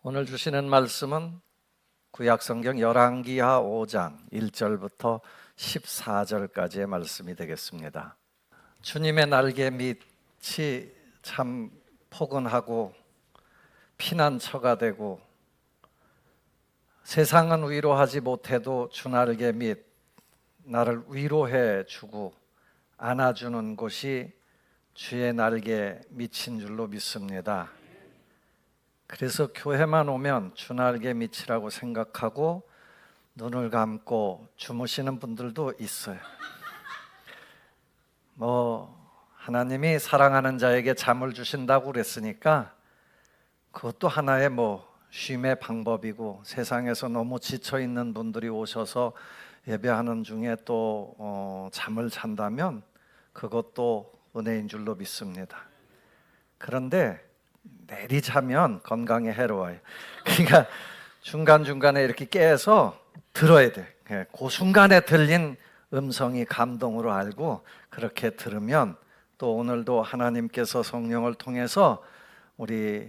오늘 주시는 말씀은 구약성경 열왕기하 5장 1절부터 14절까지의 말씀이 되겠습니다. 주님의 날개 밑이 참 포근하고 피난처가 되고, 세상은 위로하지 못해도 주 날개 밑 나를 위로해 주고 안아주는 곳이 주의 날개 밑인 줄로 믿습니다. 그래서 교회만 오면 주 날개 밑이라고 생각하고 눈을 감고 주무시는 분들도 있어요. 하나님이 사랑하는 자에게 잠을 주신다고 그랬으니까 그것도 하나의 쉼의 방법이고, 세상에서 너무 지쳐 있는 분들이 오셔서 예배하는 중에 또 잠을 잔다면 그것도 은혜인 줄로 믿습니다. 그런데 내리자면 건강에 해로워요. 그러니까 중간중간에 이렇게 깨서 들어야 돼. 그 순간에 들린 음성이 감동으로 알고 그렇게 들으면 또 오늘도 하나님께서 성령을 통해서 우리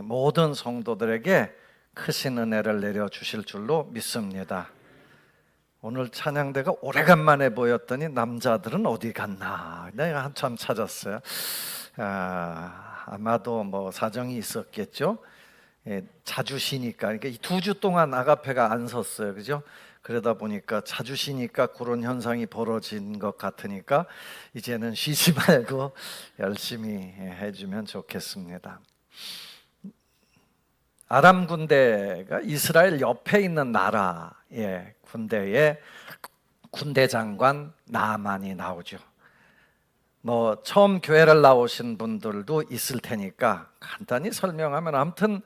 모든 성도들에게 크신 은혜를 내려주실 줄로 믿습니다. 오늘 찬양대가 오래간만에 보였더니 남자들은 어디 갔나 내가 한참 찾았어요. 아마도 사정이 있었겠죠. 자주 쉬니까, 그러니까 2주 동안 아가페가 안 섰어요, 그죠? 그러다 보니까 자주 쉬니까 그런 현상이 벌어진 것 같으니까 이제는 쉬지 말고 열심히 해주면 좋겠습니다. 아람 군대가 이스라엘 옆에 있는 나라의 군대에 군대 장관 나아만이 나오죠. 처음 교회를 나오신 분들도 있을 테니까 간단히 설명하면, 아무튼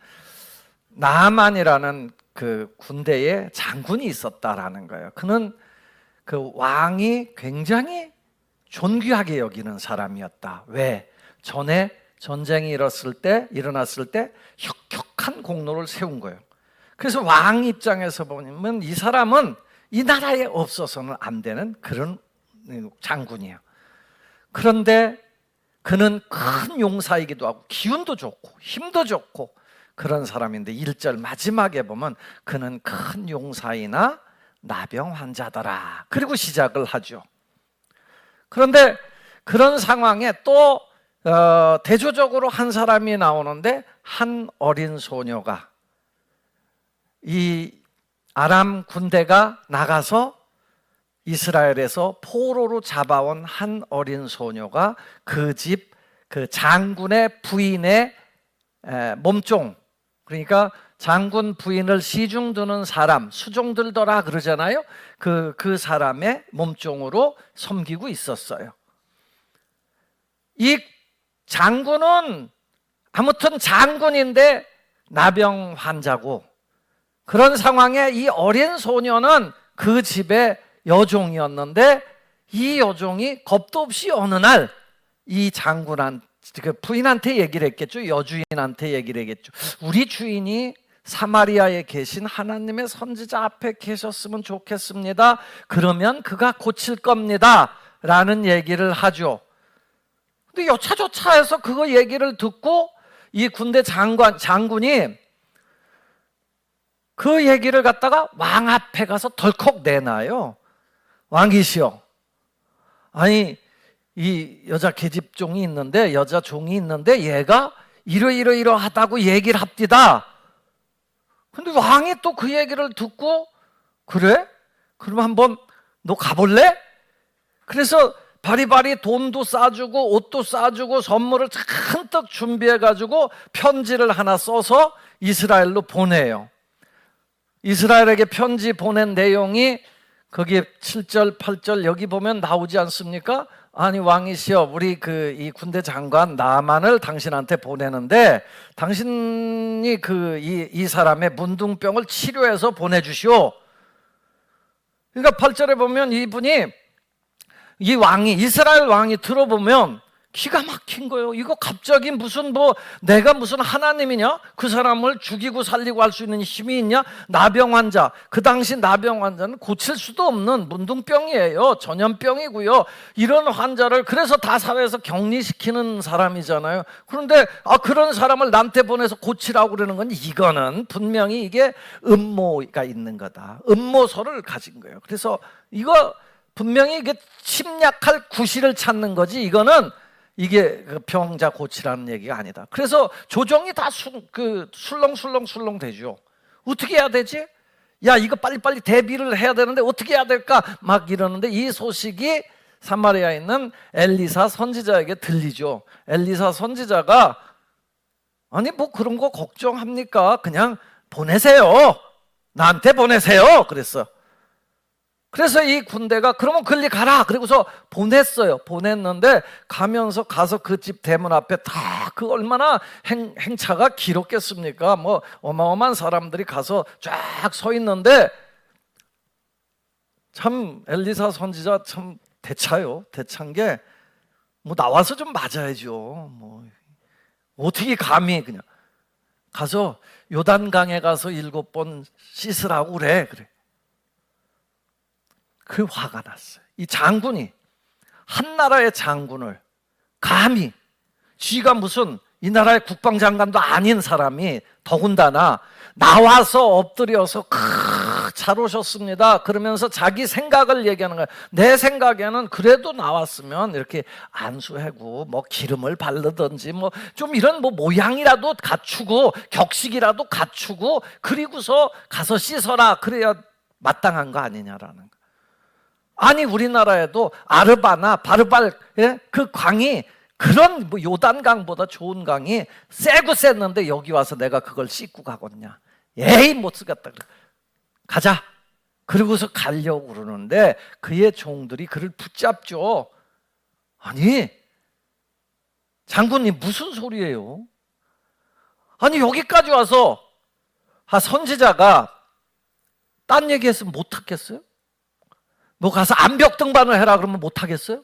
나아만이라는 그 군대에 장군이 있었다라는 거예요. 그는 그 왕이 굉장히 존귀하게 여기는 사람이었다. 왜? 전에 전쟁이 일어났을 때 혁혁한 공로를 세운 거예요. 그래서 왕 입장에서 보면 이 사람은 이 나라에 없어서는 안 되는 그런 장군이에요. 그런데 그는 큰 용사이기도 하고 기운도 좋고 힘도 좋고 그런 사람인데, 1절 마지막에 보면 그는 큰 용사이나 나병 환자더라, 그리고 시작을 하죠. 그런데 그런 상황에 또 대조적으로 한 사람이 나오는데, 한 어린 소녀가, 이 아람 군대가 나가서 이스라엘에서 포로로 잡아온 한 어린 소녀가 그 집 그 장군의 부인의 몸종, 그러니까 장군 부인을 시중 두는 사람, 수종들더라 그러잖아요. 그 사람의 몸종으로 섬기고 있었어요. 이 장군은 아무튼 장군인데 나병 환자고, 그런 상황에 이 어린 소녀는 그 집의 여종이었는데, 이 여종이 겁도 없이 어느 날 이 장군한테, 그 부인한테 얘기를 했겠죠. 여주인한테 얘기를 했겠죠. 우리 주인이 사마리아에 계신 하나님의 선지자 앞에 계셨으면 좋겠습니다. 그러면 그가 고칠 겁니다 라는 얘기를 하죠. 근데 여차저차해서 그거 얘기를 듣고 이 군대 장군이 그 얘기를 갖다가 왕 앞에 가서 덜컥 내놔요. 왕이시여, 아니 이 여자 계집종이 있는데, 여자 종이 있는데 얘가 이러이러하다고 얘기를 합디다. 근데 왕이 또 그 얘기를 듣고, 그래? 그럼 한번 너 가볼래? 그래서 바리바리 돈도 싸주고 옷도 싸주고 선물을 잔뜩 준비해가지고 편지를 하나 써서 이스라엘로 보내요. 이스라엘에게 편지 보낸 내용이 거기 7절 8절 여기 보면 나오지 않습니까? 아니 왕이시여, 우리 이 군대 장관 나만을 당신한테 보내는데 당신이 이 사람의 문둥병을 치료해서 보내주시오. 그러니까 8절에 보면 이 왕이, 이스라엘 왕이 들어보면 기가 막힌 거예요. 이거 갑자기 무슨 내가 무슨 하나님이냐? 그 사람을 죽이고 살리고 할 수 있는 힘이 있냐? 나병 환자, 그 당시 나병 환자는 고칠 수도 없는 문둥병이에요. 전염병이고요. 이런 환자를 그래서 다 사회에서 격리시키는 사람이잖아요. 그런데 그런 사람을 나한테 보내서 고치라고 그러는 건 이거는 분명히 이게 음모가 있는 거다. 음모설을 가진 거예요. 그래서 이거 분명히 이게 침략할 구실을 찾는 거지, 이거는 이게 병자 고치라는 얘기가 아니다. 그래서 조정이 다 술렁술렁 되죠. 어떻게 해야 되지? 야, 이거 빨리빨리 대비를 해야 되는데 어떻게 해야 될까? 막 이러는데 이 소식이 사마리아에 있는 엘리사 선지자에게 들리죠. 엘리사 선지자가 아니 그런 거 걱정합니까? 그냥 보내세요. 나한테 보내세요. 그래서 이 군대가 그러면 글리 가라. 그리고서 보냈어요. 보냈는데 가서 그 집 대문 앞에 다 그 얼마나 행차가 길었겠습니까? 어마어마한 사람들이 가서 쫙 서 있는데 참 엘리사 선지자 참 대차요. 대차인 게 나와서 좀 맞아야죠. 어떻게 감히 그냥 가서 요단강에 가서 7번 씻으라고 그래. 그 화가 났어요. 이 장군이 한 나라의 장군을 감히 쥐가 무슨 이 나라의 국방장관도 아닌 사람이 더군다나 나와서 엎드려서 잘 오셨습니다 그러면서 자기 생각을 얘기하는 거예요. 내 생각에는 그래도 나왔으면 이렇게 안수하고 기름을 바르든지 좀 이런 모양이라도 갖추고 격식이라도 갖추고 그리고서 가서 씻어라. 그래야 마땅한 거 아니냐라는 거. 아니 우리나라에도 아르바나 바르발 그 강이 그런 요단강보다 좋은 강이 세고 셌는데 여기 와서 내가 그걸 씻고 가겠냐? 에이 못 쓰겠다. 가자. 그러고서 가려고 그러는데 그의 종들이 그를 붙잡죠. 아니 장군님 무슨 소리예요? 아니 여기까지 와서 선지자가 딴 얘기했으면 못하겠어요? 너 가서 암벽 등반을 해라 그러면 못하겠어요?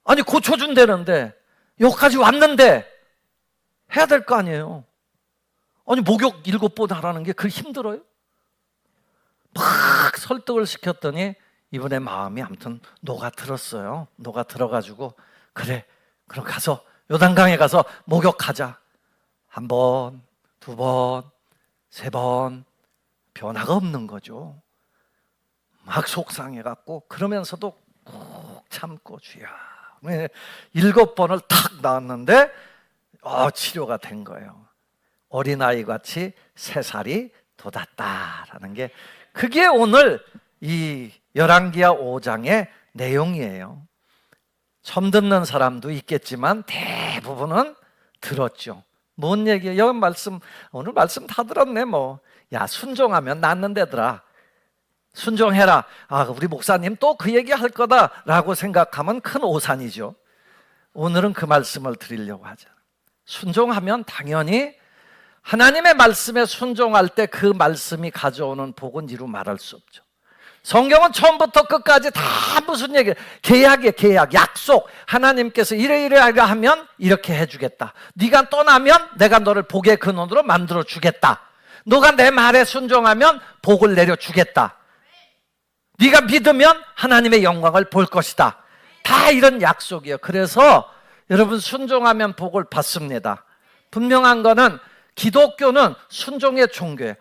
아니 고쳐준다는데 여기까지 왔는데 해야 될 거 아니에요. 아니 목욕 7번 하라는 게 그렇게 힘들어요? 막 설득을 시켰더니 이분의 마음이 아무튼 녹아들었어요. 녹아들어가지고 그래 그럼 가서 요단강에 가서 목욕하자. 1번, 2번, 3번 변화가 없는 거죠. 막 속상해갖고 그러면서도 꾹 참고 주야 7번을 탁 나왔는데 치료가 된 거예요. 어린아이 같이 3살이 돋았다라는 게 그게 오늘 이 열왕기하 5장의 내용이에요. 처음 듣는 사람도 있겠지만 대부분은 들었죠. 뭔 얘기예요? 오늘 말씀 다 들었네. 야 순종하면 낫는데더라. 순종해라. 우리 목사님 또 그 얘기 할 거다라고 생각하면 큰 오산이죠. 오늘은 그 말씀을 드리려고 하잖아요. 순종하면 당연히 하나님의 말씀에 순종할 때 그 말씀이 가져오는 복은 이루 말할 수 없죠. 성경은 처음부터 끝까지 다 무슨 얘기예요? 계약이에요. 계약, 약속. 하나님께서 이래 하면 이렇게 해주겠다. 네가 떠나면 내가 너를 복의 근원으로 만들어 주겠다. 너가 내 말에 순종하면 복을 내려주겠다. 네가 믿으면 하나님의 영광을 볼 것이다. 다 이런 약속이에요. 그래서 여러분 순종하면 복을 받습니다. 분명한 거는 기독교는 순종의 종교예요.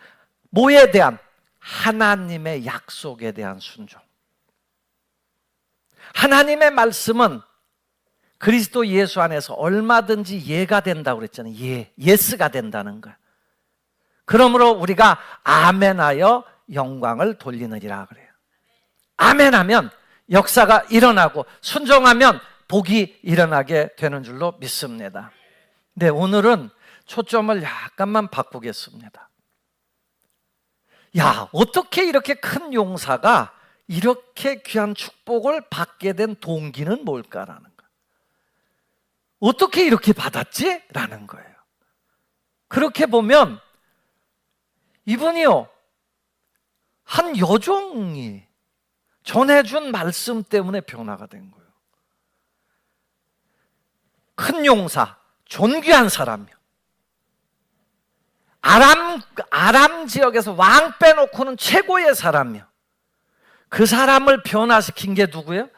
뭐에 대한? 하나님의 약속에 대한 순종. 하나님의 말씀은 그리스도 예수 안에서 얼마든지 예가 된다고 그랬잖아요. 예스가 된다는 거예요. 그러므로 우리가 아멘하여 영광을 돌리느니라 그래요. 아멘하면 역사가 일어나고 순종하면 복이 일어나게 되는 줄로 믿습니다. 네, 오늘은 초점을 약간만 바꾸겠습니다. 야, 어떻게 이렇게 큰 용사가 이렇게 귀한 축복을 받게 된 동기는 뭘까라는 거예요. 어떻게 이렇게 받았지? 라는 거예요. 그렇게 보면 이분이요, 한 여종이 전해준 말씀 때문에 변화가 된 거예요. 큰 용사, 존귀한 사람이요. 아람 지역에서 왕 빼놓고는 최고의 사람이요. 그 사람을 변화시킨 게 누구예요?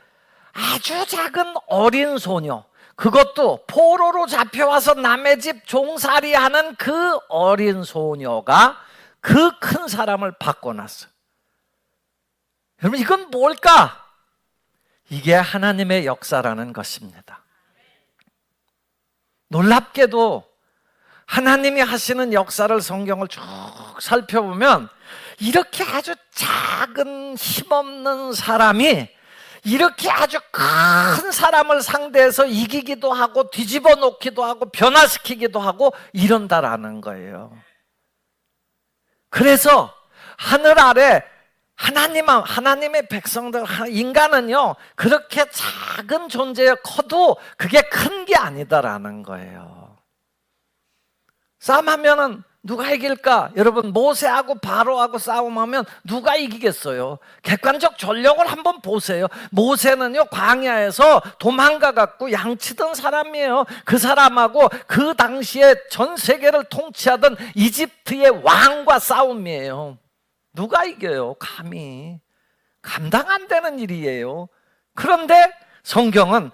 아주 작은 어린 소녀. 그것도 포로로 잡혀와서 남의 집 종살이하는 그 어린 소녀가 그 큰 사람을 바꿔놨어요. 여러분, 이건 뭘까? 이게 하나님의 역사라는 것입니다. 놀랍게도 하나님이 하시는 역사를 성경을 쭉 살펴보면 이렇게 아주 작은 힘없는 사람이 이렇게 아주 큰 사람을 상대해서 이기기도 하고 뒤집어 놓기도 하고 변화시키기도 하고 이런다라는 거예요. 그래서 하늘 아래 하나님의 백성들, 인간은요 그렇게 작은 존재에 커도 그게 큰 게 아니다라는 거예요. 싸움하면은 누가 이길까? 여러분, 모세하고 바로하고 싸움하면 누가 이기겠어요? 객관적 전력을 한번 보세요. 모세는요 광야에서 도망가 갖고 양치던 사람이에요. 그 사람하고 그 당시에 전 세계를 통치하던 이집트의 왕과 싸움이에요. 누가 이겨요? 감히 감당 안 되는 일이에요. 그런데 성경은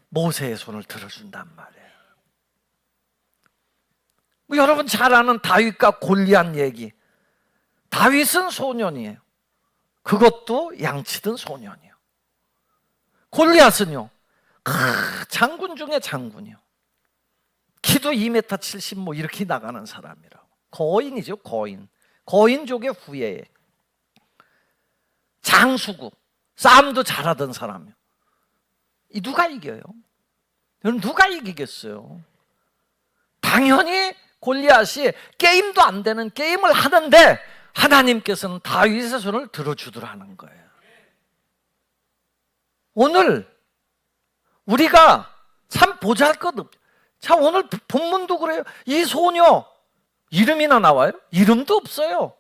모세의 손을 들어준단 말이에요. 여러분 잘 아는 다윗과 골리앗 얘기. 다윗은 소년이에요. 그것도 양치던 소년이에요. 골리앗은요 장군 중에 장군이요. 키도 2m 70 뭐 이렇게 나가는 사람이라고. 거인이죠. 거인족의 후예에 장수고 싸움도 잘하던 사람이요. 이 누가 이겨요? 여러분, 누가 이기겠어요? 당연히 골리앗이 게임도 안 되는 게임을 하는데 하나님께서는 다윗의 손을 들어주더라는 거예요. 오늘 우리가 참 보잘것없. 자, 오늘 본문도 그래요. 이 소녀 이름이나 나와요? 이름도 없어요.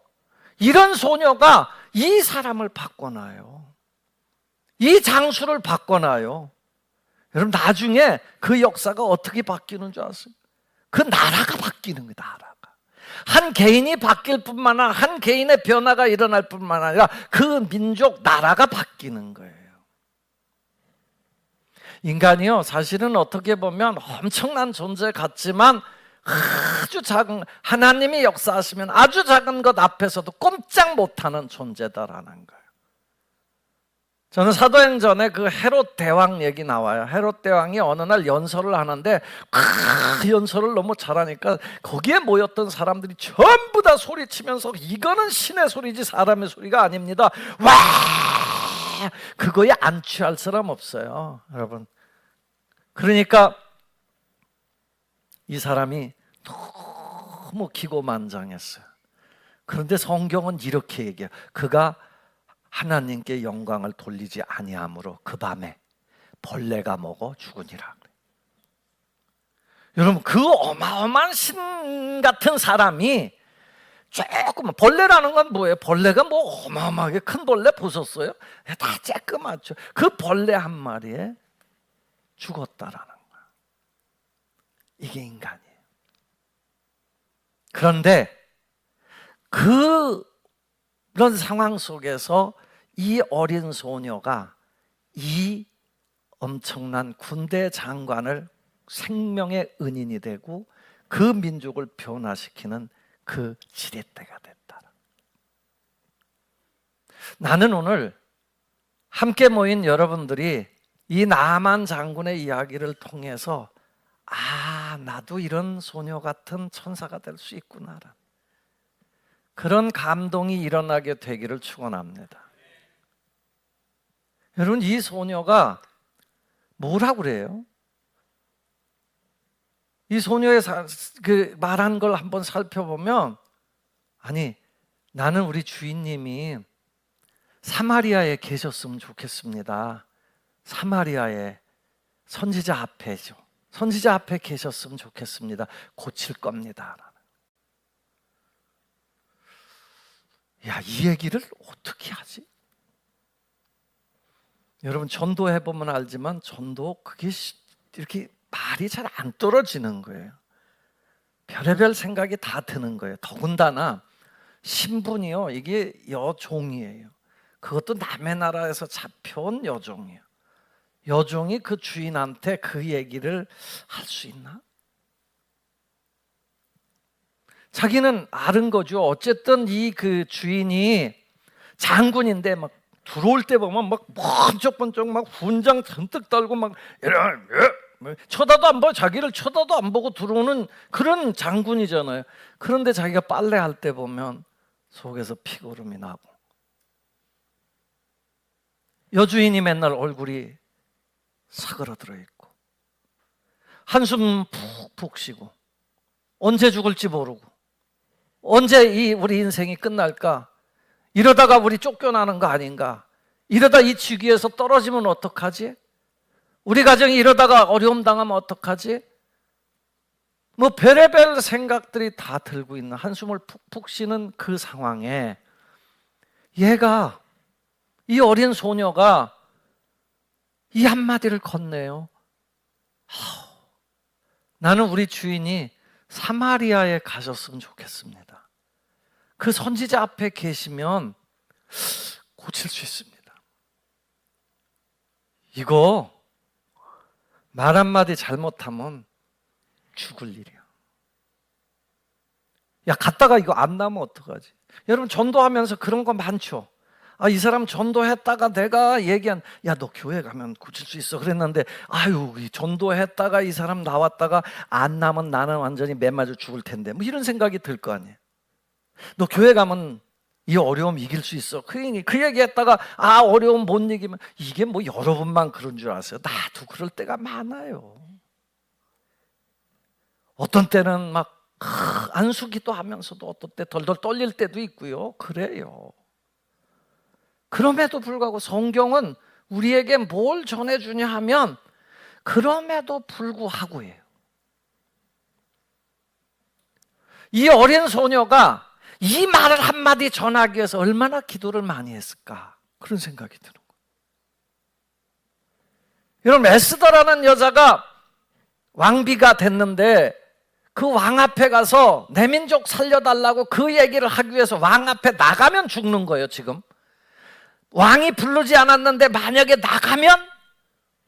이런 소녀가 이 사람을 바꿔놔요. 이 장수를 바꿔놔요. 여러분, 나중에 그 역사가 어떻게 바뀌는 줄 아세요? 그 나라가 바뀌는 거예요. 나라가. 한 개인이 바뀔 뿐만 아니라 한 개인의 변화가 일어날 뿐만 아니라 그 민족 나라가 바뀌는 거예요. 인간이요 사실은 어떻게 보면 엄청난 존재 같지만 아주 작은, 하나님이 역사하시면 아주 작은 것 앞에서도 꼼짝 못하는 존재다라는 거예요. 저는 사도행전에 그 헤롯 대왕 얘기 나와요. 헤롯 대왕이 어느 날 연설을 하는데 연설을 너무 잘하니까 거기에 모였던 사람들이 전부 다 소리치면서 이거는 신의 소리지 사람의 소리가 아닙니다. 와! 그거에 안 취할 사람 없어요, 여러분. 그러니까 이 사람이 너무 기고만장했어요. 그런데 성경은 이렇게 얘기해요. 그가 하나님께 영광을 돌리지 아니하므로 그 밤에 벌레가 먹어 죽으니라. 여러분, 그 어마어마한 신 같은 사람이 조금, 벌레라는 건 뭐예요? 벌레가 뭐 어마어마하게 큰 벌레 보셨어요? 다 쬐끄맣죠. 그 벌레 한 마리에 죽었다라는 거야. 이게 인간이에요. 그런데 그런 상황 속에서 이 어린 소녀가 이 엄청난 군대 장관을 생명의 은인이 되고 그 민족을 변화시키는 그 지렛대가 됐다. 나는 오늘 함께 모인 여러분들이 이 나아만 장군의 이야기를 통해서 나도 이런 소녀 같은 천사가 될 수 있구나, 그런 감동이 일어나게 되기를 축원합니다. 여러분, 이 소녀가 뭐라고 그래요? 이 소녀의 그 말한 걸 한번 살펴보면, 아니, 나는 우리 주인님이 사마리아에 계셨으면 좋겠습니다. 사마리아에 선지자 앞에죠. 선지자 앞에 계셨으면 좋겠습니다. 고칠 겁니다. 야, 이 얘기를 어떻게 하지? 여러분, 전도해보면 알지만 전도 그게 이렇게 말이 잘 안 떨어지는 거예요. 별의별 생각이 다 드는 거예요. 더군다나 신분이요, 이게 여종이에요. 그것도 남의 나라에서 잡혀온 여종이에요. 여종이 그 주인한테 그 얘기를 할 수 있나? 자기는 아는 거죠. 어쨌든 이 그 주인이 장군인데 막 들어올 때 보면 막 번쩍번쩍 막 훈장 잔뜩 떨고 막 이런 쳐다도 안 보고, 자기를 쳐다도 안 보고 들어오는 그런 장군이잖아요. 그런데 자기가 빨래할 때 보면 속에서 피고름이 나고, 여주인이 맨날 얼굴이 사그러들어 있고 한숨 푹푹 쉬고 언제 죽을지 모르고 언제 이 우리 인생이 끝날까, 이러다가 우리 쫓겨나는 거 아닌가, 이러다 이 지기에서 떨어지면 어떡하지, 우리 가정이 이러다가 어려움 당하면 어떡하지, 뭐 별의별 생각들이 다 들고 있는, 한숨을 푹푹 쉬는 그 상황에 얘가, 이 어린 소녀가 이 한마디를 건네요. 나는 우리 주인이 사마리아에 가셨으면 좋겠습니다. 그 선지자 앞에 계시면 고칠 수 있습니다. 이거 말 한마디 잘못하면 죽을 일이야. 야, 갔다가 이거 안 나면 어떡하지? 여러분, 전도하면서 그런 거 많죠. 이 사람 전도했다가 내가 얘기한, 야, 너 교회 가면 고칠 수 있어 그랬는데, 아유, 전도했다가 이 사람 나왔다가 안 나면 나는 완전히 매 맞아 죽을 텐데, 뭐 이런 생각이 들 거 아니에요. 너 교회 가면 이 어려움 이길 수 있어. 그 얘기했다가 어려움 못 이기면, 이게 뭐 여러분만 그런 줄 아세요? 나도 그럴 때가 많아요. 어떤 때는 막 안수기도 하면서도 어떤 때 덜덜 떨릴 때도 있고요. 그래요. 그럼에도 불구하고 성경은 우리에게 뭘 전해주냐 하면 그럼에도 불구하고예요. 이 어린 소녀가 이 말을 한마디 전하기 위해서 얼마나 기도를 많이 했을까, 그런 생각이 드는 거예요. 여러분, 에스더라는 여자가 왕비가 됐는데 그 왕 앞에 가서 내 민족 살려달라고 그 얘기를 하기 위해서 왕 앞에 나가면 죽는 거예요. 지금 왕이 부르지 않았는데 만약에 나가면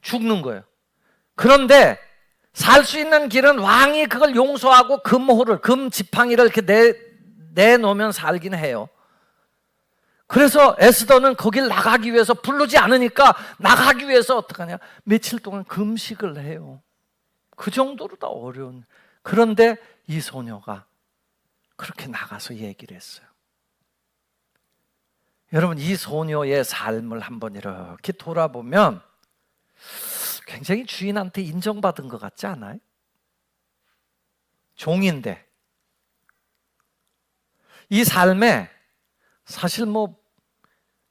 죽는 거예요. 그런데 살 수 있는 길은 왕이 그걸 용서하고 금호를, 금 지팡이를 이렇게 내놓으면 살긴 해요. 그래서 에스더는 거길 나가기 위해서, 부르지 않으니까 나가기 위해서 어떡하냐, 며칠 동안 금식을 해요. 그 정도로 다 어려운. 그런데 이 소녀가 그렇게 나가서 얘기를 했어요. 여러분, 이 소녀의 삶을 한번 이렇게 돌아보면 굉장히 주인한테 인정받은 것 같지 않아요? 종인데 이 삶에 사실 뭐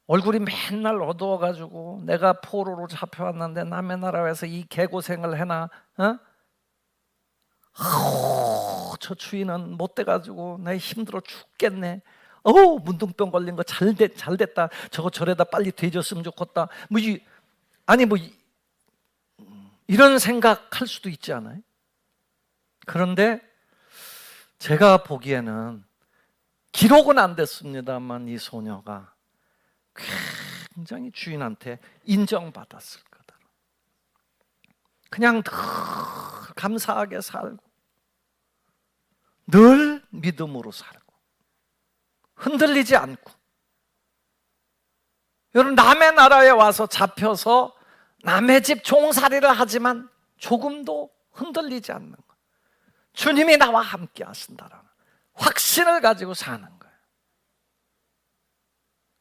얼굴이 맨날 어두워가지고 내가 포로로 잡혀왔는데 남의 나라에서 이 개고생을 해나, 저 주인은 못돼가지고 나 힘들어 죽겠네. 문둥병 걸린 거 잘됐다. 저거 저래다 빨리 돼줬으면 좋겠다. 이런 생각할 수도 있지 않아요? 그런데 제가 보기에는, 기록은 안 됐습니다만, 이 소녀가 굉장히 주인한테 인정받았을 거다. 그냥 늘 감사하게 살고 늘 믿음으로 살고 흔들리지 않고. 여러분, 남의 나라에 와서 잡혀서 남의 집 종살이를 하지만 조금도 흔들리지 않는 것, 주님이 나와 함께 하신다라는 확신을 가지고 사는 거예요.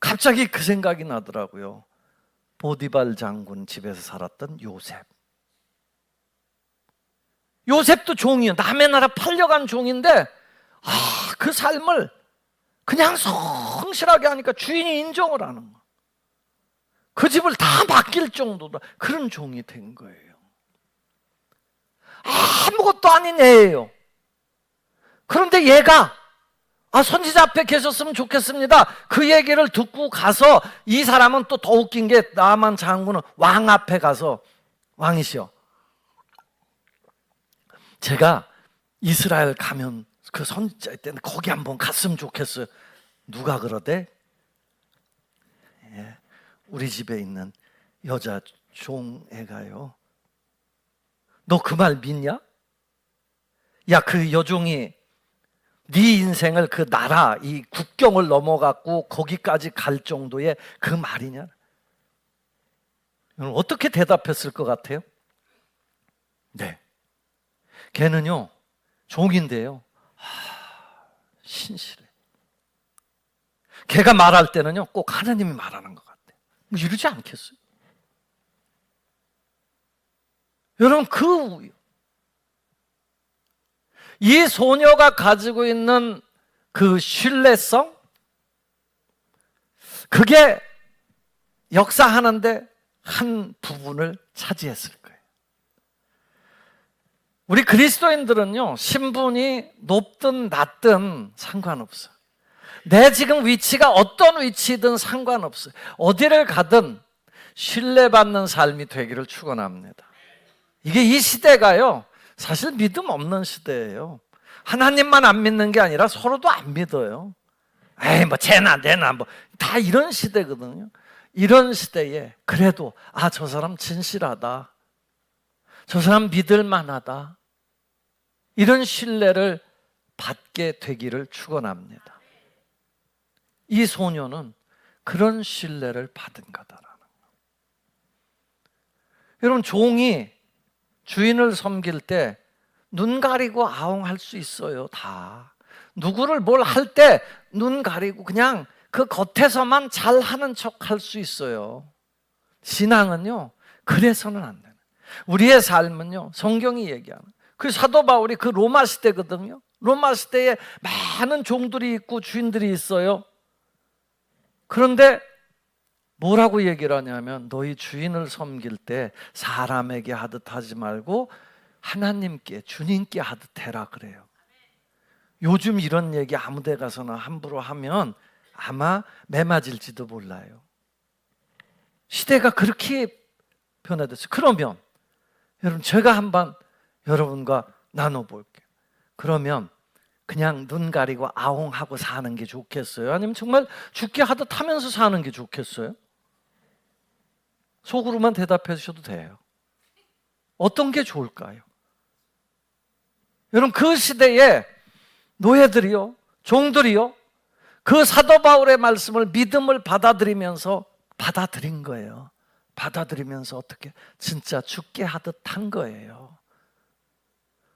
갑자기 그 생각이 나더라고요. 보디발 장군 집에서 살았던 요셉. 요셉도 종이에요. 남의 나라 팔려간 종인데 그 삶을 그냥 성실하게 하니까 주인이 인정을 하는 거예요. 그 집을 다 맡길 정도로 그런 종이 된 거예요. 아무것도 아닌 애예요. 그런데 얘가 선지자 앞에 계셨으면 좋겠습니다. 그 얘기를 듣고 가서, 이 사람은 또 더 웃긴 게, 나만 장군은 왕 앞에 가서, 왕이시여, 제가 이스라엘 가면 그 선지자 때는 거기 한번 갔으면 좋겠어요. 누가 그러대? 예, 우리 집에 있는 여자 종애가요. 너 그 말 믿냐? 야, 그 여종이 네 인생을 그 나라, 이 국경을 넘어갔고 거기까지 갈 정도의 그 말이냐? 여러분 어떻게 대답했을 것 같아요? 네, 걔는요 종인데요, 신실해. 걔가 말할 때는요 꼭 하나님이 말하는 것 같아요. 뭐 이러지 않겠어요? 여러분 이 소녀가 가지고 있는 그 신뢰성, 그게 역사하는데 한 부분을 차지했을 거예요. 우리 그리스도인들은요 신분이 높든 낮든 상관없어요. 내 지금 위치가 어떤 위치든 상관없어요. 어디를 가든 신뢰받는 삶이 되기를 축원합니다. 이게 이 시대가요 사실 믿음 없는 시대예요. 하나님만 안 믿는 게 아니라 서로도 안 믿어요. 에이 뭐 쟤나 내나 뭐 다 이런 시대거든요. 이런 시대에 그래도 저 사람 진실하다, 저 사람 믿을 만하다, 이런 신뢰를 받게 되기를 축원합니다. 이 소녀는 그런 신뢰를 받은 거다라는 거예요. 여러분 종이 주인을 섬길 때 눈 가리고 아웅할 수 있어요. 다 누구를 뭘 할 때 눈 가리고 그냥 그 겉에서만 잘하는 척 할 수 있어요. 신앙은요 그래서는 안 되는, 우리의 삶은요 성경이 얘기하는 그 사도 바울이 그 로마 시대거든요. 로마 시대에 많은 종들이 있고 주인들이 있어요. 그런데 뭐라고 얘기를 하냐면 너희 주인을 섬길 때 사람에게 하듯 하지 말고 하나님께, 주님께 하듯 해라 그래요. 요즘 이런 얘기 아무 데 가서나 함부로 하면 아마 매맞을지도 몰라요. 시대가 그렇게 변화됐어요. 그러면 여러분 제가 한번 여러분과 나눠볼게요. 그러면 그냥 눈 가리고 아웅하고 사는 게 좋겠어요? 아니면 정말 죽게 하듯 하면서 사는 게 좋겠어요? 속으로만 대답해 주셔도 돼요. 어떤 게 좋을까요? 여러분 그 시대에 노예들이요, 종들이요, 그 사도 바울의 말씀을 믿음을 받아들인 거예요. 받아들이면서 어떻게 진짜 죽게 하듯 한 거예요.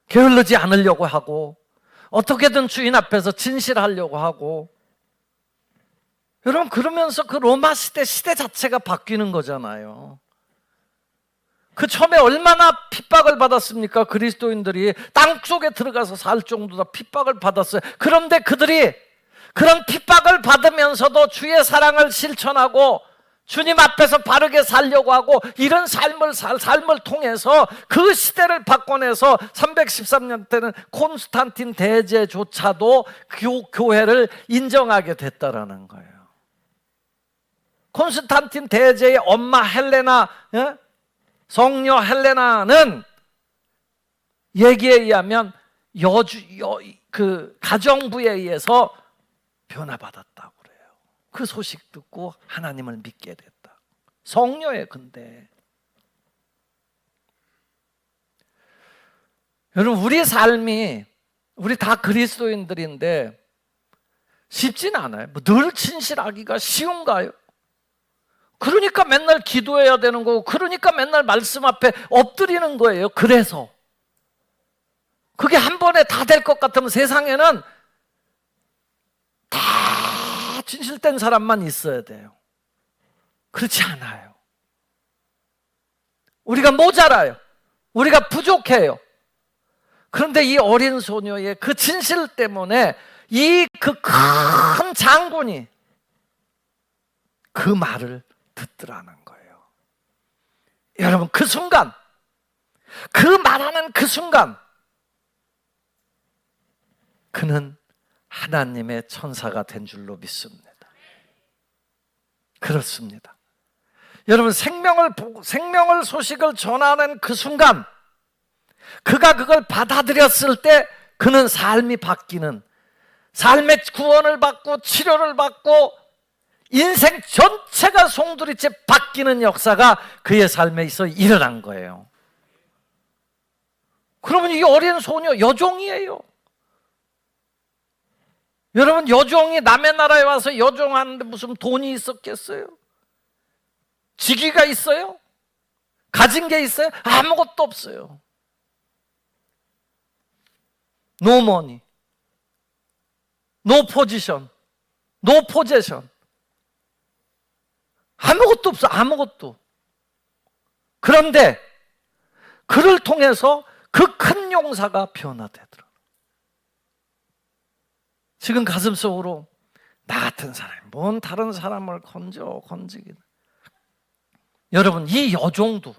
게을르지 않으려고 하고 어떻게든 주인 앞에서 진실하려고 하고. 여러분 그러면서 그 로마 시대 자체가 바뀌는 거잖아요. 그 처음에 얼마나 핍박을 받았습니까? 그리스도인들이 땅속에 들어가서 살 정도로 핍박을 받았어요. 그런데 그들이 그런 핍박을 받으면서도 주의 사랑을 실천하고 주님 앞에서 바르게 살려고 하고 이런 삶을 통해서 그 시대를 바꿔내서 313년 때는 콘스탄틴 대제조차도 교회를 인정하게 됐다라는 거예요. 콘스탄틴 대제의 엄마 헬레나, 성녀 헬레나는 얘기에 의하면 그 가정부에 의해서 변화받았다고 그래요. 그 소식 듣고 하나님을 믿게 됐다. 성녀의 근데 여러분 우리 삶이 우리 다 그리스도인들인데 쉽지는 않아요. 늘 진실하기가 쉬운가요? 그러니까 맨날 기도해야 되는 거고 그러니까 맨날 말씀 앞에 엎드리는 거예요. 그래서 그게 한 번에 다 될 것 같으면 세상에는 다 진실된 사람만 있어야 돼요. 그렇지 않아요. 우리가 모자라요. 우리가 부족해요. 그런데 이 어린 소녀의 그 진실 때문에 이 그 큰 장군이 그 말을 듣더라는 거예요. 여러분 그 순간, 그 말하는 그 순간 그는 하나님의 천사가 된 줄로 믿습니다. 그렇습니다. 여러분 생명을 소식을 전하는 그 순간 그가 그걸 받아들였을 때 그는 삶이 바뀌는, 삶의 구원을 받고 치료를 받고 인생 전체가 송두리째 바뀌는 역사가 그의 삶에 있어 일어난 거예요. 그러면 이 어린 소녀 여종이에요. 여러분, 여종이 남의 나라에 와서 여종하는데 무슨 돈이 있었겠어요? 직위가 있어요? 가진 게 있어요? 아무것도 없어요. No money, no position, no possession. 아무것도 없어, 아무것도. 그런데 그를 통해서 그 큰 용사가 변화되더라. 지금 가슴속으로 나 같은 사람이 뭔 다른 사람을 건지기는. 여러분, 이 여종도,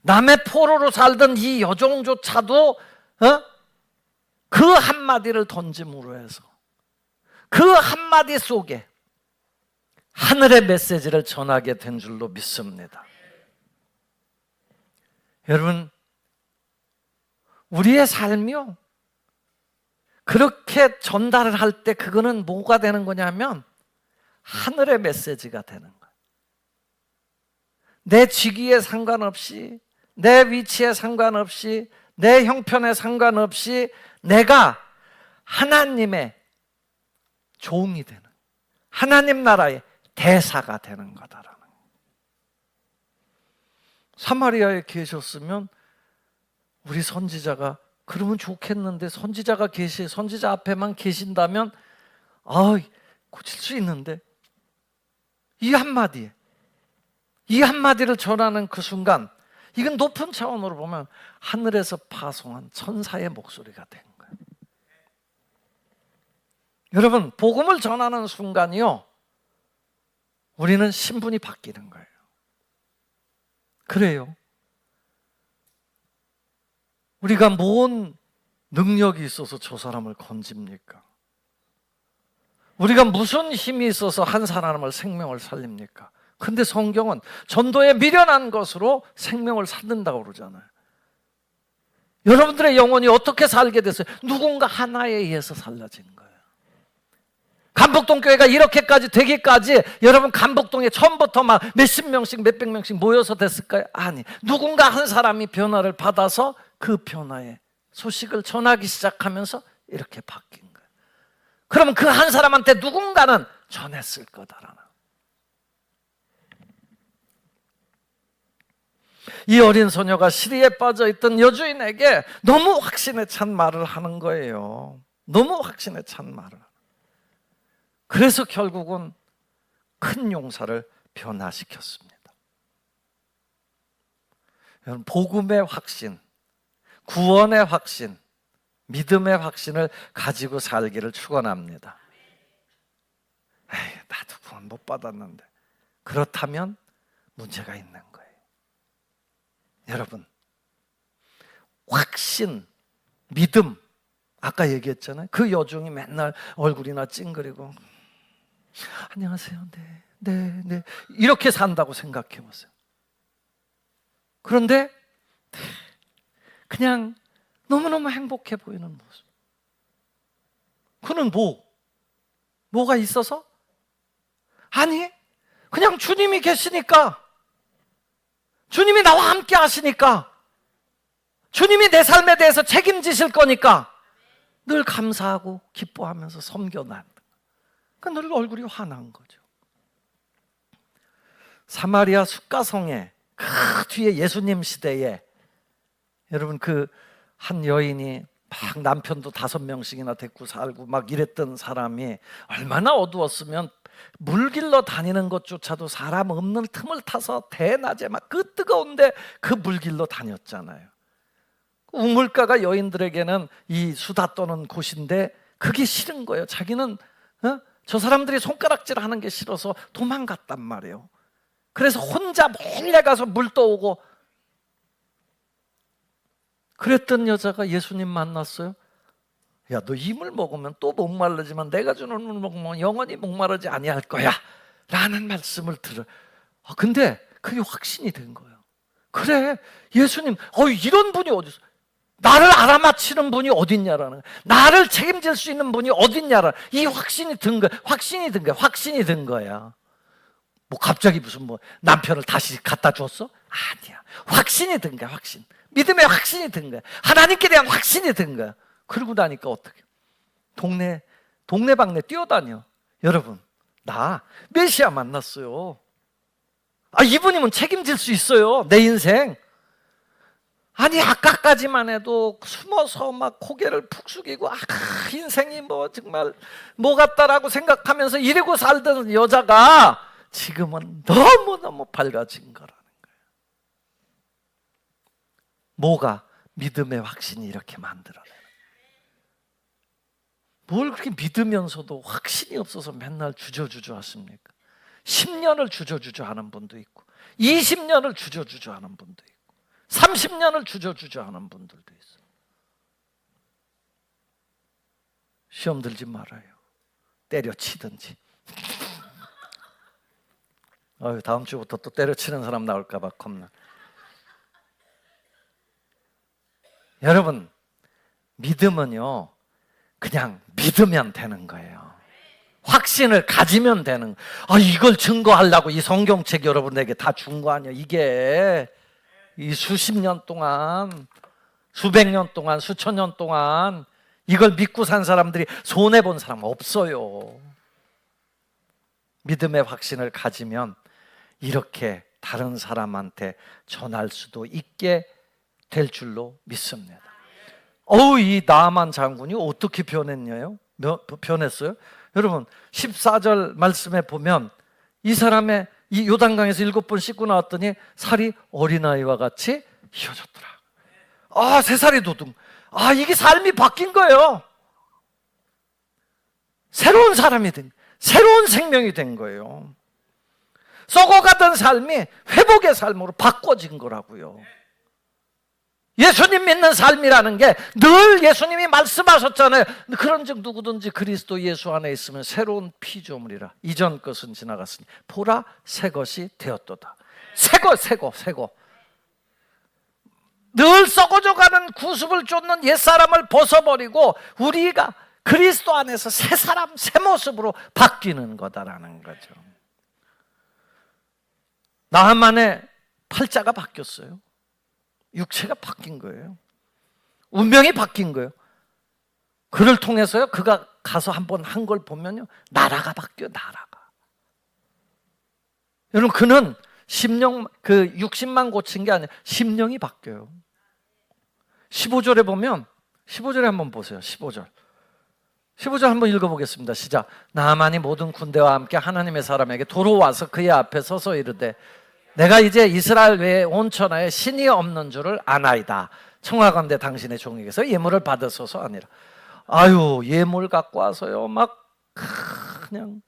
남의 포로로 살던 이 여종조차도 그 한마디를 던짐으로 해서 그 한마디 속에 하늘의 메시지를 전하게 된 줄로 믿습니다. 여러분, 우리의 삶이요, 그렇게 전달을 할 때 그거는 뭐가 되는 거냐면 하늘의 메시지가 되는 거예요. 내 직위에 상관없이, 내 위치에 상관없이, 내 형편에 상관없이 내가 하나님의 종이 되는, 하나님 나라의 대사가 되는 거다라는 거예요. 사마리아에 계셨으면 우리 선지자가, 그러면 좋겠는데, 선지자 앞에만 계신다면 고칠 수 있는데, 이 한마디를 전하는 그 순간, 이건 높은 차원으로 보면 하늘에서 파송한 천사의 목소리가 된 거예요. 여러분, 복음을 전하는 순간이요, 우리는 신분이 바뀌는 거예요. 그래요. 우리가 뭔 능력이 있어서 저 사람을 건집니까? 우리가 무슨 힘이 있어서 한 사람을 생명을 살립니까? 근데 성경은 전도에 미련한 것으로 생명을 살린다고 그러잖아요. 여러분들의 영혼이 어떻게 살게 됐어요? 누군가 하나에 의해서 살려진 거예요. 간북동 교회가 이렇게까지 되기까지 여러분, 간북동에 처음부터 막 몇십 명씩 몇백 명씩 모여서 됐을까요? 아니, 누군가 한 사람이 변화를 받아서 그 변화의 소식을 전하기 시작하면서 이렇게 바뀐 거예요. 그러면 그 한 사람한테 누군가는 전했을 거다라는. 이 어린 소녀가 시리에 빠져있던 여주인에게 너무 확신에 찬 말을 하는 거예요. 너무 확신에 찬 말을. 그래서 결국은 큰 용사를 변화시켰습니다. 여러분, 복음의 확신, 구원의 확신, 믿음의 확신을 가지고 살기를 축원합니다. 나도 구원 못 받았는데. 그렇다면 문제가 있는 거예요. 여러분, 확신, 믿음, 아까 얘기했잖아요. 그 여종이 맨날 얼굴이나 찡그리고 안녕하세요, 네 이렇게 산다고 생각해 보세요. 그런데 그냥 너무너무 행복해 보이는 모습. 그는 뭐가 있어서? 아니, 그냥 주님이 계시니까, 주님이 나와 함께 하시니까, 주님이 내 삶에 대해서 책임지실 거니까 늘 감사하고 기뻐하면서 섬겨난, 그러니까 늘 얼굴이 환한 거죠. 사마리아 숫가성에 그 뒤에 예수님 시대에 여러분, 그 한 여인이 막 남편도 5명씩이나 데리고 살고 막 이랬던 사람이 얼마나 어두웠으면 물 길러 다니는 것조차도 사람 없는 틈을 타서 대낮에 막 그 뜨거운데 그 물 길러 다녔잖아요. 우물가가 여인들에게는 이 수다 떠는 곳인데 그게 싫은 거예요. 자기는 저 사람들이 손가락질하는 게 싫어서 도망갔단 말이에요. 그래서 혼자 몰래 가서 물 떠오고 그랬던 여자가 예수님 만났어요. 야, 너 이 물 먹으면 또 목마르지만 내가 주는 물 먹으면 영원히 목마르지 아니할 거야 라는 말씀을 들어요. 근데 그게 확신이 된 거예요. 그래, 예수님, 이런 분이 어디 있어? 나를 알아맞히는 분이 어딨냐라는 거야. 나를 책임질 수 있는 분이 어딨냐라는 이 확신이 든 거야. 확신이 든 거야. 뭐 갑자기 무슨 뭐 남편을 다시 갖다 줬어? 아니야. 확신이 든 거야. 확신. 믿음의 확신이 든 거야. 하나님께 대한 확신이 든 거야. 그러고 나니까 어떻게? 동네방네 뛰어다녀. 여러분, 나 메시아 만났어요. 이분이면 책임질 수 있어요. 내 인생. 아니, 아까까지만 해도 숨어서 막 고개를 푹 숙이고 인생이 뭐 정말 뭐 같다라고 생각하면서 이러고 살던 여자가 지금은 너무너무 밝아진 거라는 거예요. 뭐가? 믿음의 확신이 이렇게 만들어내는 거예요. 뭘 그렇게 믿으면서도 확신이 없어서 맨날 주저주저 하십니까? 10년을 주저주저 하는 분도 있고 20년을 주저주저 하는 분도 있고 30년을 주저주저 하는 분들도 있어요. 시험 들지 말아요. 때려치든지. 다음 주부터 또 때려치는 사람 나올까 봐 겁나. 여러분, 믿음은요 그냥 믿으면 되는 거예요. 확신을 가지면 되는 거예요. 이걸 증거하려고 이 성경책 여러분에게 다 준 거 아니에요. 이게 이 수십 년 동안, 수백 년 동안, 수천 년 동안 이걸 믿고 산 사람들이 손해본 사람 없어요. 믿음의 확신을 가지면 이렇게 다른 사람한테 전할 수도 있게 될 줄로 믿습니다. 이 나아만 장군이 어떻게 변했냐요? 변했어요? 여러분 14절 말씀에 보면 이 사람의 이 요단강에서 7번 씻고 나왔더니 살이 어린아이와 같이 휘어졌더라. 새살이 돋은. 이게 삶이 바뀐 거예요. 새로운 사람이 새로운 생명이 된 거예요. 썩어가던 삶이 회복의 삶으로 바꿔진 거라고요. 예수님 믿는 삶이라는 게 늘 예수님이 말씀하셨잖아요. 그런즉 누구든지 그리스도 예수 안에 있으면 새로운 피조물이라. 이전 것은 지나갔으니 보라 새 것이 되었도다. 새거. 늘 썩어져가는 구습을 쫓는 옛사람을 벗어버리고 우리가 그리스도 안에서 새 사람, 새 모습으로 바뀌는 거다라는 거죠. 나만의 팔자가 바뀌었어요. 육체가 바뀐 거예요. 운명이 바뀐 거예요. 그를 통해서요, 그가 가서 한번 한 걸 보면요, 나라가 바뀌어요. 나라가. 여러분, 그는 심령, 60만 고친 게 아니라 심령이 바뀌어요. 15절에 보면, 15절에 한번 보세요. 15절 한번 읽어보겠습니다. 시작. 나만이 모든 군대와 함께 하나님의 사람에게 도로 와서 그의 앞에 서서 이르되 내가 이제 이스라엘 외에 온 천하에 신이 없는 줄을 아나이다. 청하건대 당신의 종에게서 예물을 받으소서 아니라. 예물 갖고 와서요 막 그냥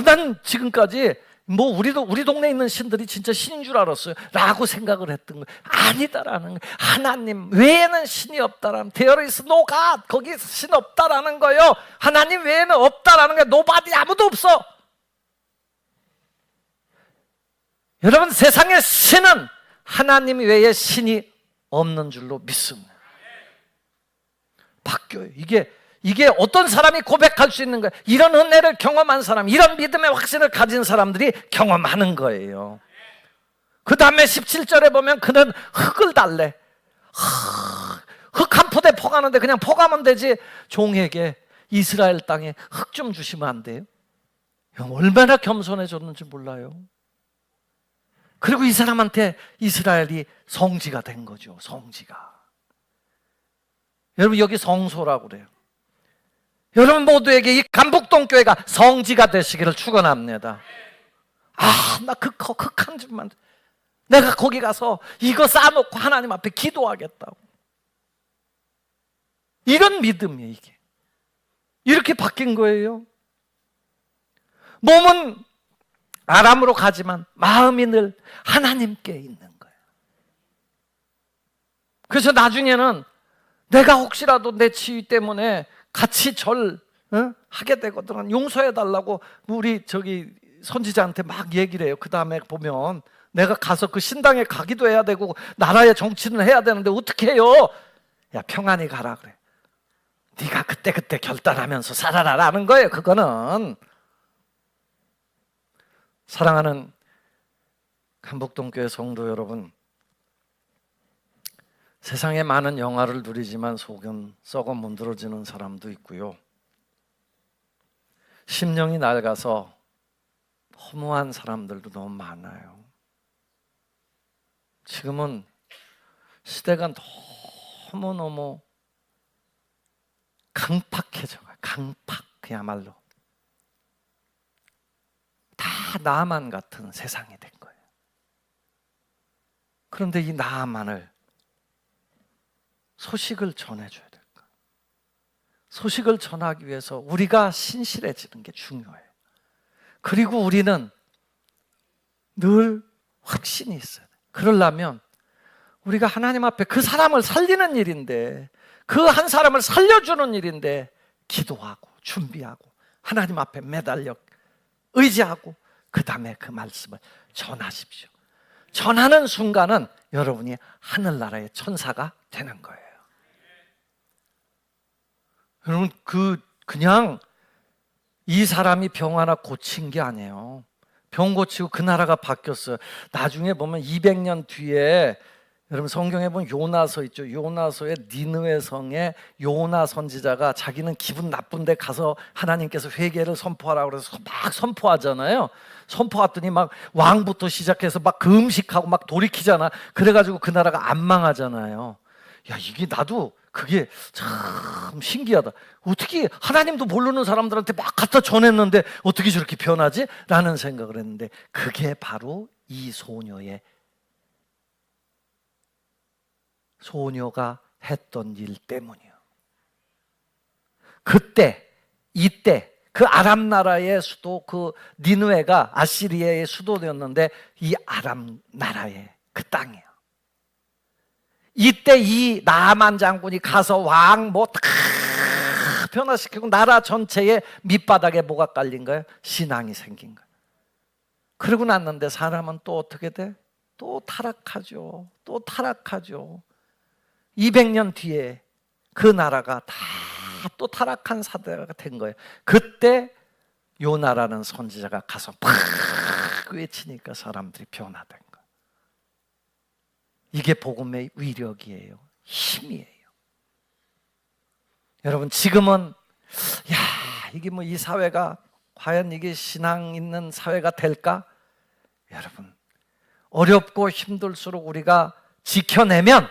난 지금까지 우리 동네에 있는 신들이 진짜 신인 줄 알았어요 라고 생각을 했던 거예요. 아니다라는 거예요. 하나님 외에는 신이 없다라는, There is no God, 거기 신 없다라는 거예요. 하나님 외에는 없다라는 거예요. Nobody, 아무도 없어. 여러분, 세상의 신은 하나님 외에 신이 없는 줄로 믿습니다. 바뀌어요. 이게 어떤 사람이 고백할 수 있는 거예요? 이런 은혜를 경험한 사람, 이런 믿음의 확신을 가진 사람들이 경험하는 거예요. 그 다음에 17절에 보면 그는 흙을 달래. 흙 한 포대 퍼가는데 그냥 퍼가면 되지. 종에게 이스라엘 땅에 흙 좀 주시면 안 돼요? 얼마나 겸손해졌는지 몰라요. 그리고 이 사람한테 이스라엘이 성지가 된 거죠. 성지가. 여러분, 여기 성소라고 그래요. 여러분 모두에게 이 간북동 교회가 성지가 되시기를 축원합니다. 나 극한 줄만, 내가 거기 가서 이거 쌓아놓고 하나님 앞에 기도하겠다고. 이런 믿음이에요. 이게 이렇게 바뀐 거예요. 몸은 아람으로 가지만 마음이 늘 하나님께 있는 거예요. 그래서 나중에는 내가 혹시라도 내 치유 때문에 같이 하게 되거든, 용서해달라고 우리 선지자한테 막 얘기를 해요. 그 다음에 보면 내가 가서 그 신당에 가기도 해야 되고 나라의 정치는 해야 되는데 어떻게 해요? 야, 평안히 가라 그래. 네가 그때 결단하면서 살아라라는 거예요. 그거는. 사랑하는 간북동교회 성도 여러분, 세상에 많은 영화를 누리지만 속은 썩어 문드러지는 사람도 있고요. 심령이 낡아서 허무한 사람들도 너무 많아요. 지금은 시대가 너무너무 강팍해져요. 강팍, 그야말로. 다 나만 같은 세상이 된 거예요. 그런데 이 나만을 소식을 전해줘야 될 거예요. 소식을 전하기 위해서 우리가 신실해지는 게 중요해요. 그리고 우리는 늘 확신이 있어요. 그러려면 우리가 하나님 앞에 그 사람을 살리는 일인데, 그 한 사람을 살려주는 일인데 기도하고 준비하고 하나님 앞에 매달려 의지하고 그 다음에 그 말씀을 전하십시오. 전하는 순간은 여러분이 하늘나라의 천사가 되는 거예요. 여러분, 그냥 이 사람이 병 하나 고친 게 아니에요. 병 고치고 그 나라가 바뀌었어요. 나중에 보면 200년 뒤에 여러분 성경에 보면 요나서 있죠. 요나서의 니느웨 성에 요나 선지자가 자기는 기분 나쁜데 가서 하나님께서 회개를 선포하라고 그래서 막 선포하잖아요. 선포했더니 막 왕부터 시작해서 막 그 음식하고 막 돌이키잖아. 그래가지고 그 나라가 안 망하잖아요. 야, 이게 나도 그게 참 신기하다. 어떻게 하나님도 모르는 사람들한테 막 갖다 전했는데 어떻게 저렇게 변하지? 라는 생각을 했는데 그게 바로 이 소녀가 했던 일 때문이에요. 이때 그 아람 나라의 수도 그 니느웨가 아시리아의 수도였는데 이 아람 나라의 그 땅이에요. 이때 이 나아만 장군이 가서 왕 뭐 다 변화시키고 나라 전체의 밑바닥에 뭐가 깔린 거예요? 신앙이 생긴 거예요. 그러고 났는데 사람은 또 어떻게 돼? 또 타락하죠. 200년 뒤에 그 나라가 다 또 타락한 사대가 된 거예요. 그때 요나라는 선지자가 가서 팍 외치니까 사람들이 변화된 거예요. 이게 복음의 위력이에요. 힘이에요. 여러분, 지금은 이게 뭐 이 사회가 과연 이게 신앙 있는 사회가 될까? 여러분, 어렵고 힘들수록 우리가 지켜내면,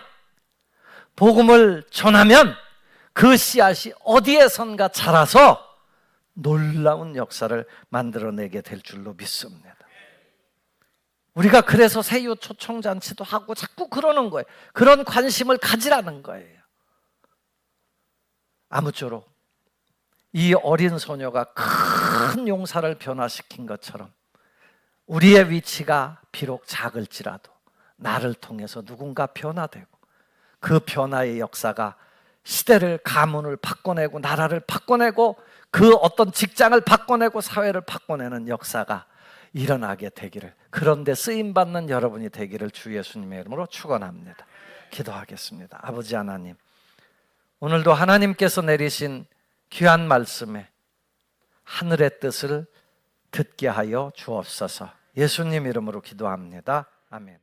복음을 전하면 그 씨앗이 어디에선가 자라서 놀라운 역사를 만들어내게 될 줄로 믿습니다. 우리가 그래서 세유 초청잔치도 하고 자꾸 그러는 거예요. 그런 관심을 가지라는 거예요. 아무쪼록 이 어린 소녀가 큰 용사를 변화시킨 것처럼 우리의 위치가 비록 작을지라도 나를 통해서 누군가 변화되고 그 변화의 역사가 시대를, 가문을 바꿔내고 나라를 바꿔내고 그 어떤 직장을 바꿔내고 사회를 바꿔내는 역사가 일어나게 되기를, 그런데 쓰임받는 여러분이 되기를 주 예수님의 이름으로 축원합니다. 기도하겠습니다. 아버지 하나님, 오늘도 하나님께서 내리신 귀한 말씀에 하늘의 뜻을 듣게 하여 주옵소서. 예수님 이름으로 기도합니다. 아멘.